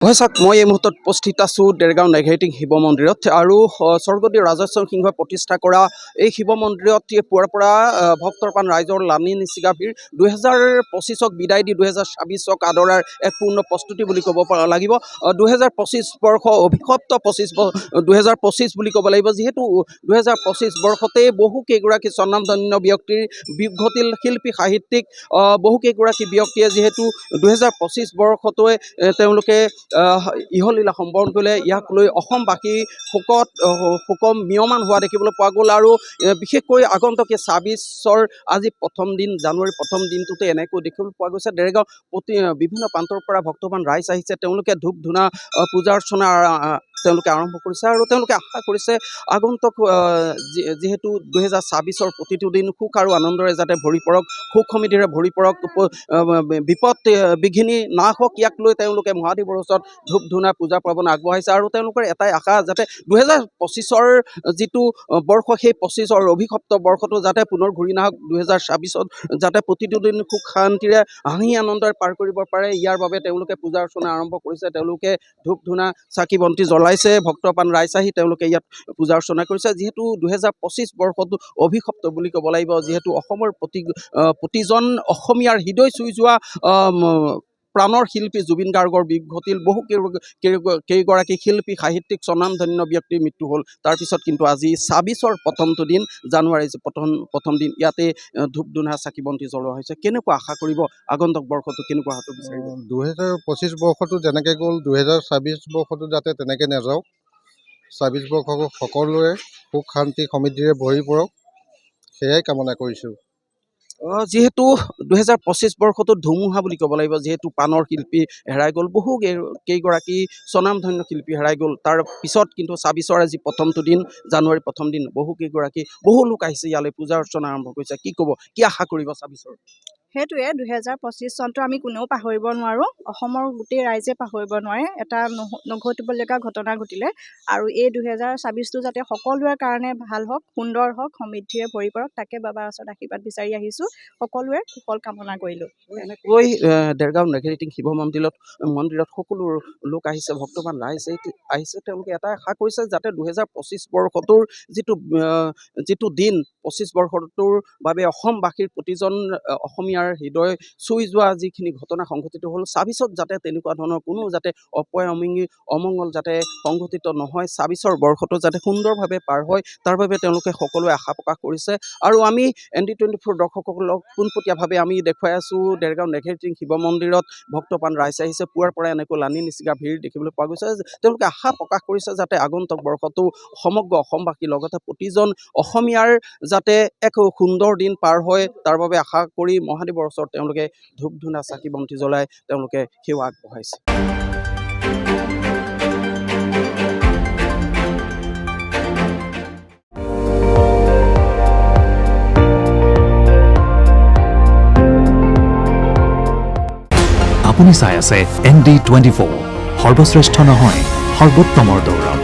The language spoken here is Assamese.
হয় চাওক মই এই মুহূৰ্তত উপস্থিত আছোঁ দেৰগাঁও নেঘেৰিটিং শিৱ মন্দিৰত আৰু স্বৰ্গদেউ ৰাজেশ্বৰ সিংহই প্ৰতিষ্ঠা কৰা এই শিৱ মন্দিৰত পুৱাৰ পৰা ভক্তৰপান ৰাইজৰ লানি নিচিগা ভিৰ 2025ক বিদায় দি 2026ক আদৰাৰ এক পূৰ্ণ প্ৰস্তুতি বুলি ক'ব লাগিব। 2025 বৰ্ষ অভিশপ্ত 2025 বুলি ক'ব লাগিব, যিহেতু 2025 বৰ্ষতেই বহুকেইগৰাকী স্বনামধন্য ব্যক্তিৰ বিঘটিল শিল্পী সাহিত্যিক বহুকেইগৰাকী ব্যক্তিয়ে যিহেতু 2025 বৰ্ষটোৱে তেওঁলোকে ইহলীলা সম্বৰণ কৰিলে। ইয়াক লৈ অসমবাসী শোক মিয়মান হোৱা দেখিবলৈ পোৱা গ'ল আৰু বিশেষকৈ আগন্তুক 26ৰ আজি প্ৰথম দিন, জানুৱাৰীৰ প্ৰথম দিনটোতে এনেকৈ দেখিবলৈ পোৱা গৈছে। দেৰগাঁও বিভিন্ন প্ৰান্তৰ পৰা ভক্তবান ৰাইজ আহিছে, তেওঁলোকে ধূপ ধূনা পূজা অৰ্চনা তেওঁলোকে আৰম্ভ কৰিছে আৰু তেওঁলোকে আশা কৰিছে আগন্তুক যিহেতু 2026ৰ প্ৰতিটো দিন সুখ আৰু আনন্দৰে যাতে ভৰি পৰক, সুখ সমৃদ্ধিৰে ভৰি পৰক, বিপদ বিঘিনি নাশ হওক, ইয়াক লৈ তেওঁলোকে মহাদেৱৰ ওচৰত ধূপ ধূনা পূজা পাৰ্বণ আগবঢ়াইছে আৰু তেওঁলোকৰ এটাই আশা যাতে 2025ৰ যিটো বৰ্ষ সেই 25ৰ অভিশপ্ত বৰ্ষটো যাতে পুনৰ ঘূৰি নাহক, 2026ত যাতে প্ৰতিটো দিন সুখ শান্তিৰে হাঁহি আনন্দৰে পাৰ কৰিব পাৰে, ইয়াৰ বাবে তেওঁলোকে পূজা অৰ্চনা আৰম্ভ কৰিছে। তেওঁলোকে ধূপ ধূনা চাকি বন্তি জ্বলাইছে, ভক্তপান ৰাইজ আহি তেওঁলোকে ইয়াত পূজা অৰ্চনা কৰিছে। যিহেতু 2025 বৰ্ষটো অভিশপ্ত বুলি ক'ব লাগিব, যিহেতু অসমৰ প্ৰতিজন অসমীয়াৰ হৃদয় চুই যোৱা প্ৰাণৰ শিল্পী জুবিন গাৰ্গৰ বিঘটিল কেইগৰাকী শিল্পী সাহিত্যিক স্বনামধন্য ব্যক্তিৰ মৃত্যু হ'ল। তাৰপিছত কিন্তু আজি 26ৰ প্ৰথমটো দিন, জানুৱাৰীৰ প্ৰথম দিন, ইয়াতে ধূপ ধূনা চাকি বন্তি জ্বলোৱা হৈছে। কেনেকুৱা আশা কৰিব আগন্তুক বৰ্ষটো কেনেকুৱা হোৱাটো বিচাৰিব? 2025 বৰ্ষটো যেনেকৈ গ'ল 2026 বৰ্ষটো যাতে তেনেকৈ নাযাওক, 26 বৰ্ষক সকলোৰে সুখ শান্তি সমৃদ্ধিৰে ভৰি পৰক, সেয়াই কামনা কৰিছোঁ। যিহেতু 2025 বৰ্ষটো ধুমুহা বুলি ক'ব লাগিব, যিহেতু পাণৰ শিল্পী হেৰাই গ'ল, কেইগৰাকী স্বনামধন্য শিল্পী হেৰাই গ'ল। তাৰ পিছত কিন্তু 26ৰ আজি প্ৰথমটো দিন, জানুৱাৰীৰ প্ৰথম দিন, বহু লোক আহিছে ইয়ালৈ, পূজা অৰ্চনা আৰম্ভ কৰিছে। কি ক'ব, কি আশা কৰিব 26ৰ? সেইটোৱে 2025 চনটো আমি কোনেও পাহৰিব নোৱাৰোঁ, অসমৰ গোটেই ৰাইজে পাহৰিব নোৱাৰে। এটা নঘটিবলগীয়া ঘটনা ঘটিলে আৰু এই 2026টো যাতে সকলোৰে কাৰণে ভাল হওক, সুন্দৰ হওক, সমৃদ্ধিৰে ভৰি পৰক, তাকে বাবাৰ ওচৰত আশীৰ্বাদ বিচাৰি আহিছোঁ। সকলোৰে কুশল কামনা কৰিলোঁ। এনেকৈ দেৰগাঁও নেঘেৰিটিং শিৱ মন্দিৰত সকলো লোক আহিছে, ভক্তবান ৰাইজ আহিছে, তেওঁলোকে এটা আশা কৰিছে যাতে 2025 বৰ্ষটোৰ যিটো দিন, 25 বৰ্ষটোৰ বাবে অসমবাসীৰ প্ৰতিজন অসমীয়াৰ হৃদয় চুই যোৱা যিখিনি ঘটনা সংঘটিত হ'ল, 26ত যাতে তেনেকুৱা ধৰণৰ কোনো যাতে অমংগল যাতে সংঘটিত নহয়, 26ৰ বৰ্ষটো যাতে সুন্দৰভাৱে পাৰ হয়, তাৰ বাবে তেওঁলোকে সকলোৱে আশা প্ৰকাশ কৰিছে। আৰু আমি ND24 দৰ্শকসকলক পোনপটীয়াভাৱে আমি দেখুৱাই আছোঁ, দেৰগাঁও নেঘেৰিটিং শিৱ মন্দিৰত ভক্তপান ৰাইজ আহিছে, পুৱাৰ পৰা এনেকৈ লানি নিচিগা ভিৰ দেখিবলৈ পোৱা গৈছে। তেওঁলোকে আশা প্ৰকাশ কৰিছে যাতে আগন্তুক বৰ্ষটো সমগ্ৰ অসমবাসীৰ লগতে প্ৰতিজন অসমীয়াৰ যাতে এক সুন্দৰ দিন পাৰ হয়, তাৰ বাবে আশা কৰি মহাদেৱৰ ওচৰত তেওঁলোকে ধূপ ধূনা চাকি বন্তি জ্বলাই তেওঁলোকে সেৱা আগবঢ়াইছে। আপুনি চাই আছে ND24, সৰ্বশ্ৰেষ্ঠ নহয়, সৰ্বোত্তমৰ দৌৰত।